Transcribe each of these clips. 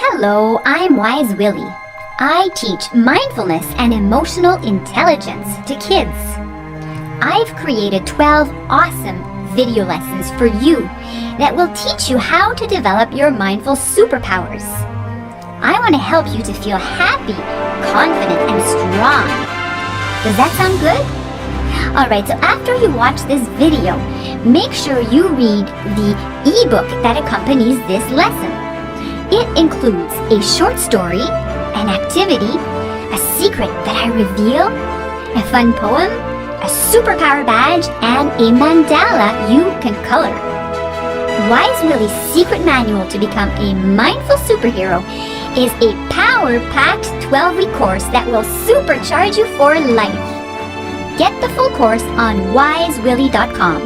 Hello, I'm Wise Willy. I teach mindfulness and emotional intelligence to kids. I've created 12 awesome video lessons for you that will teach you how to develop your mindful superpowers. I want to help you to feel happy, confident, and strong. Does that sound good? Alright, so after you watch this video, make sure you read the ebook that accompanies this lesson. It includes a short story, an activity, a secret that I reveal, a fun poem, a superpower badge, and a mandala you can color. Wise Willy's secret manual to become a mindful superhero is a power-packed 12-week course that will supercharge you for life. Get the full course on wisewilly.com.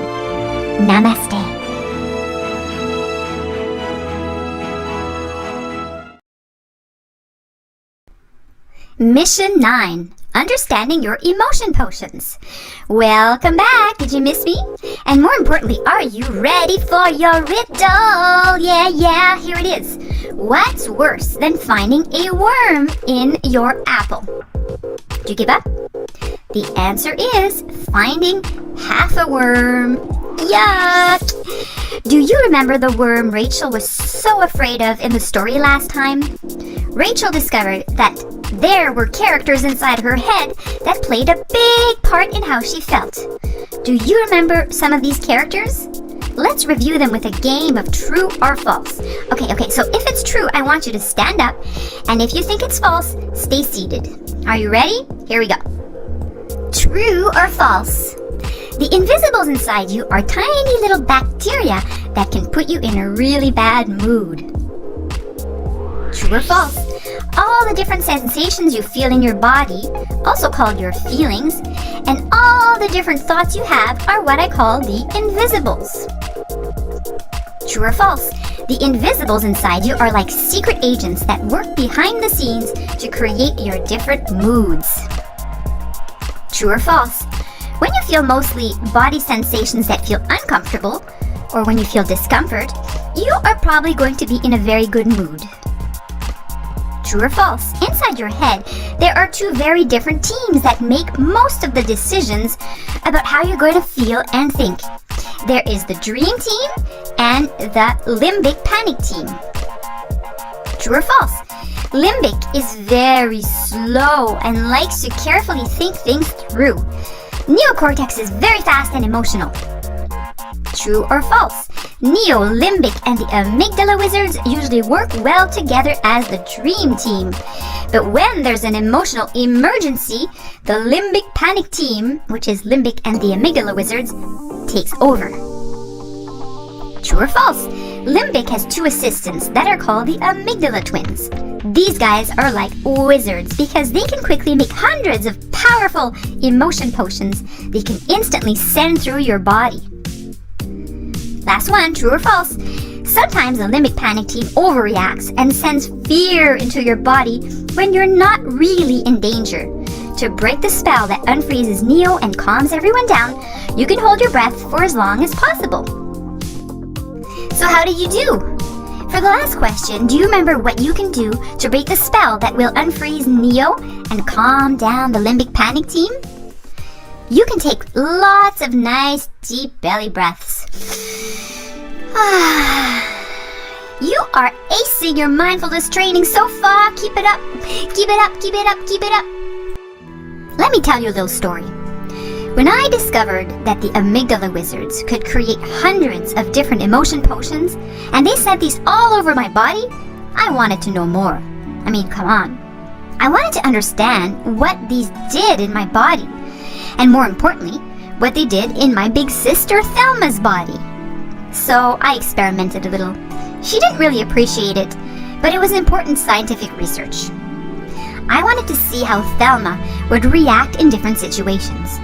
Namaste. Mission 9. Understanding your emotion potions. Welcome back. Did you miss me? And more importantly, are you ready for your riddle? Yeah, here it is. What's worse than finding a worm in your apple? Did you give up? The answer is finding half a worm. Yuck! Do you remember the worm Rachel was so afraid of in the story last time? Rachel discovered that there were characters inside her head that played a big part in how she felt. Do you remember some of these characters? Let's review them with a game of true or false. Okay, so if it's true, I want you to stand up, and if you think it's false, stay seated. Are you ready? Here we go. True or false? The invisibles inside you are tiny little bacteria that can put you in a really bad mood. True or false? All the different sensations you feel in your body, also called your feelings, and all the different thoughts you have are what I call the invisibles. True or false? The invisibles inside you are like secret agents that work behind the scenes to create your different moods. True or false? When you feel mostly body sensations that feel uncomfortable, or when you feel discomfort, you are probably going to be in a very good mood. True or false? Inside your head, there are two very different teams that make most of the decisions about how you're going to feel and think. There is the dream team and the limbic panic team. True or false? Limbic is very slow and likes to carefully think things through. Neocortex is very fast and emotional. True or false? Neo-limbic and the amygdala wizards usually work well together as the dream team. But when there's an emotional emergency, the limbic panic team, which is limbic and the amygdala wizards, takes over. True or false? Limbic has two assistants that are called the amygdala twins. These guys are like wizards because they can quickly make hundreds of powerful emotion potions they can instantly send through your body. Last one, true or false? Sometimes the limbic panic team overreacts and sends fear into your body when you're not really in danger. To break the spell that unfreezes Neo and calms everyone down, you can hold your breath for as long as possible. So how did you do? For the last question, do you remember what you can do to break the spell that will unfreeze Neo and calm down the limbic panic team? You can take lots of nice deep belly breaths. You are acing your mindfulness training so far. Keep it up. Keep it up, keep it up, keep it up. Let me tell you a little story. When I discovered that the amygdala wizards could create hundreds of different emotion potions, and they sent these all over my body, I wanted to know more. I mean, come on. I wanted to understand what these did in my body, and more importantly, what they did in my big sister Thelma's body. So I experimented a little. She didn't really appreciate it, but it was important scientific research. I wanted to see how Thelma would react in different situations.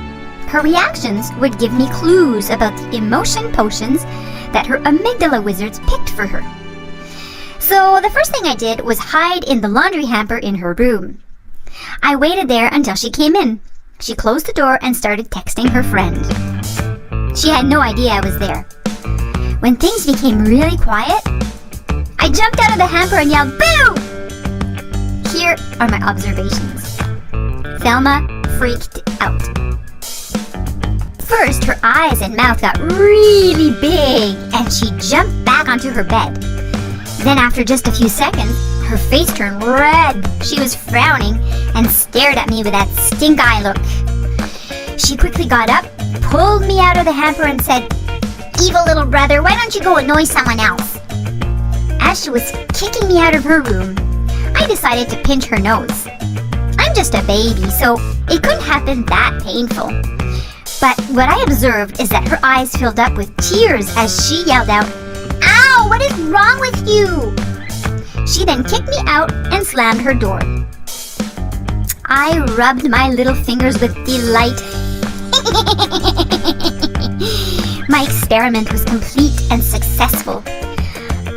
Her reactions would give me clues about the emotion potions that her amygdala wizards picked for her. So the first thing I did was hide in the laundry hamper in her room. I waited there until she came in. She closed the door and started texting her friend. She had no idea I was there. When things became really quiet, I jumped out of the hamper and yelled, "Boo!" Here are my observations. Thelma freaked out. First, her eyes and mouth got really big and she jumped back onto her bed. Then after just a few seconds, her face turned red. She was frowning and stared at me with that stink eye look. She quickly got up, pulled me out of the hamper and said, "Evil little brother, why don't you go annoy someone else?" As she was kicking me out of her room, I decided to pinch her nose. I'm just a baby, so it couldn't have been that painful. But what I observed is that her eyes filled up with tears as she yelled out, "Ow, what is wrong with you?" She then kicked me out and slammed her door. I rubbed my little fingers with delight. My experiment was complete and successful.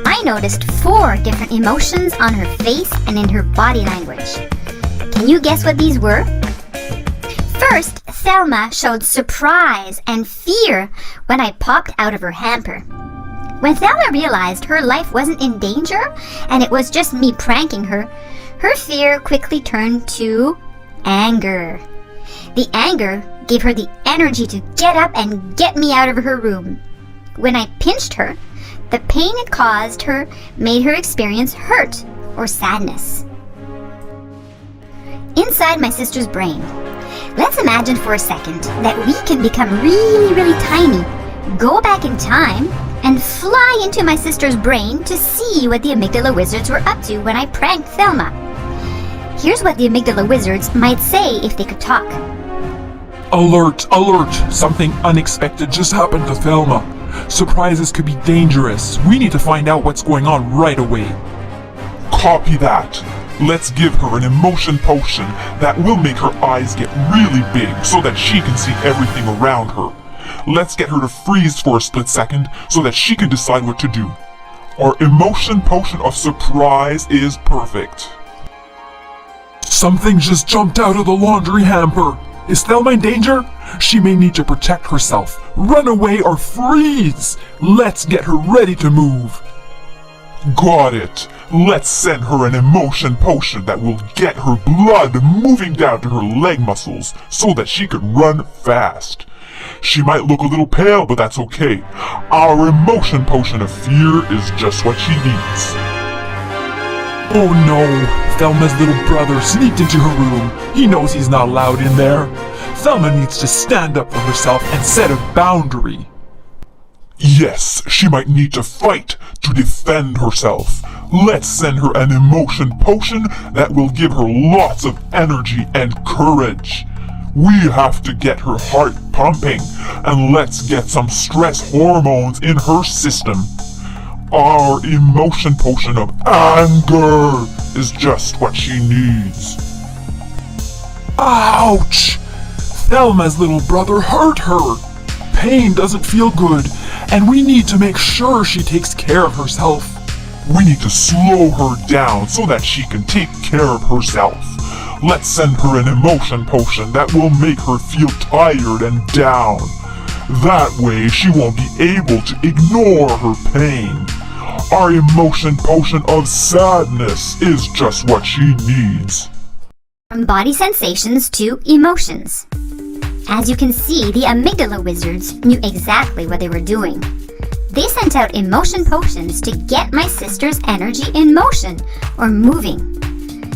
I noticed 4 different emotions on her face and in her body language. Can you guess what these were? First, Thelma showed surprise and fear when I popped out of her hamper. When Thelma realized her life wasn't in danger and it was just me pranking her, her fear quickly turned to anger. The anger gave her the energy to get up and get me out of her room. When I pinched her, the pain it caused her made her experience hurt or sadness. Inside my sister's brain, let's imagine for a second that we can become really, really tiny, go back in time, and fly into my sister's brain to see what the amygdala wizards were up to when I pranked Thelma. Here's what the amygdala wizards might say if they could talk. Alert, alert! Something unexpected just happened to Thelma. Surprises could be dangerous. We need to find out what's going on right away. Copy that. Let's give her an emotion potion that will make her eyes get really big so that she can see everything around her. Let's get her to freeze for a split second so that she can decide what to do. Our emotion potion of surprise is perfect. Something just jumped out of the laundry hamper. Is Thelma in danger? She may need to protect herself. Run away or freeze! Let's get her ready to move. Got it. Let's send her an emotion potion that will get her blood moving down to her leg muscles so that she can run fast. She might look a little pale, but that's okay. Our emotion potion of fear is just what she needs. Oh no! Thelma's little brother sneaked into her room. He knows he's not allowed in there. Thelma needs to stand up for herself and set a boundary. Yes, she might need to fight to defend herself. Let's send her an emotion potion that will give her lots of energy and courage. We have to get her heart pumping, and let's get some stress hormones in her system. Our emotion potion of anger is just what she needs. Ouch! Thelma's little brother hurt her. Pain doesn't feel good, and we need to make sure she takes care of herself. We need to slow her down so that she can take care of herself. Let's send her an emotion potion that will make her feel tired and down. That way she won't be able to ignore her pain. Our emotion potion of sadness is just what she needs. From body sensations to emotions. As you can see, the amygdala wizards knew exactly what they were doing. They sent out emotion potions to get my sister's energy in motion, or moving.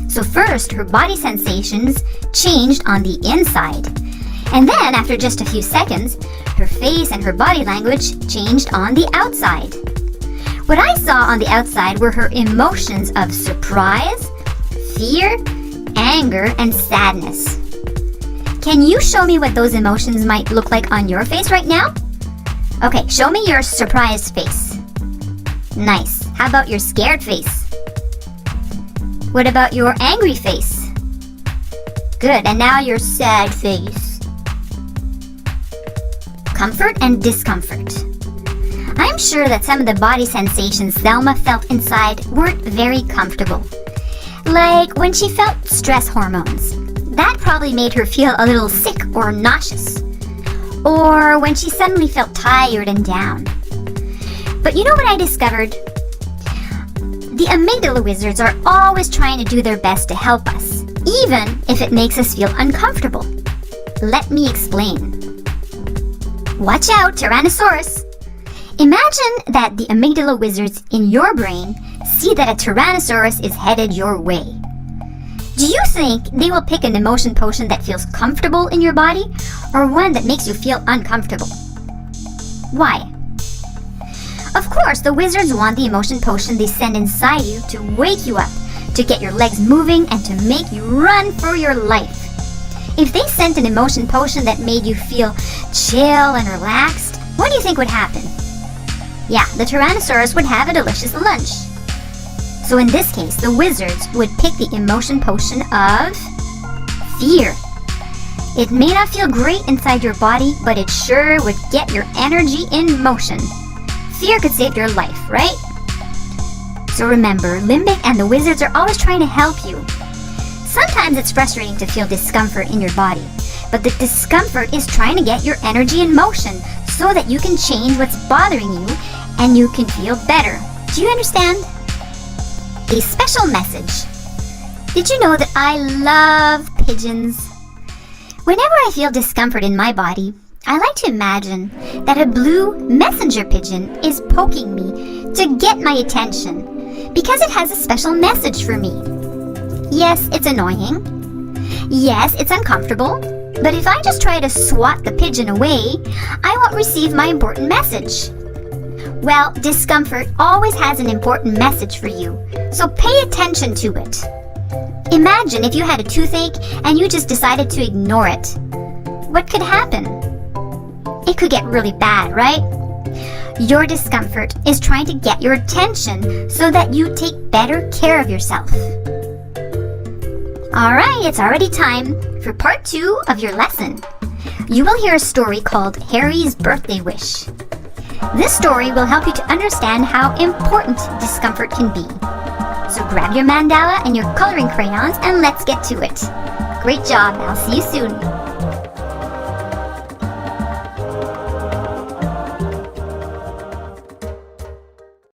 So first, her body sensations changed on the inside. And then, after just a few seconds, her face and her body language changed on the outside. What I saw on the outside were her emotions of surprise, fear, anger, and sadness. Can you show me what those emotions might look like on your face right now? Okay, show me your surprised face. Nice. How about your scared face? What about your angry face? Good, and now your sad face. Comfort and discomfort. I'm sure that some of the body sensations Thelma felt inside weren't very comfortable. Like when she felt stress hormones. That probably made her feel a little sick or nauseous. Or when she suddenly felt tired and down. But you know what I discovered? The amygdala wizards are always trying to do their best to help us, even if it makes us feel uncomfortable. Let me explain. Watch out, Tyrannosaurus! Imagine that the amygdala wizards in your brain see that a Tyrannosaurus is headed your way. Do you think they will pick an emotion potion that feels comfortable in your body, or one that makes you feel uncomfortable? Why? Of course, the wizards want the emotion potion they send inside you to wake you up, to get your legs moving, and to make you run for your life. If they sent an emotion potion that made you feel chill and relaxed, what do you think would happen? Yeah, the Tyrannosaurus would have a delicious lunch. So in this case, the wizards would pick the emotion potion of fear. It may not feel great inside your body, but it sure would get your energy in motion. Fear could save your life, right? So remember, Limbic and the wizards are always trying to help you. Sometimes it's frustrating to feel discomfort in your body, but the discomfort is trying to get your energy in motion so that you can change what's bothering you and you can feel better. Do you understand? A special message. Did you know that I love pigeons? Whenever I feel discomfort in my body, I like to imagine that a blue messenger pigeon is poking me to get my attention because it has a special message for me. Yes, it's annoying. Yes, it's uncomfortable. But if I just try to swat the pigeon away, I won't receive my important message. Well, discomfort always has an important message for you, so pay attention to it. Imagine if you had a toothache and you just decided to ignore it. What could happen? It could get really bad, right? Your discomfort is trying to get your attention so that you take better care of yourself. Alright, it's already time for part 2 of your lesson. You will hear a story called Harry's Birthday Wish. This story will help you to understand how important discomfort can be. So grab your mandala and your coloring crayons and let's get to it. Great job, I'll see you soon.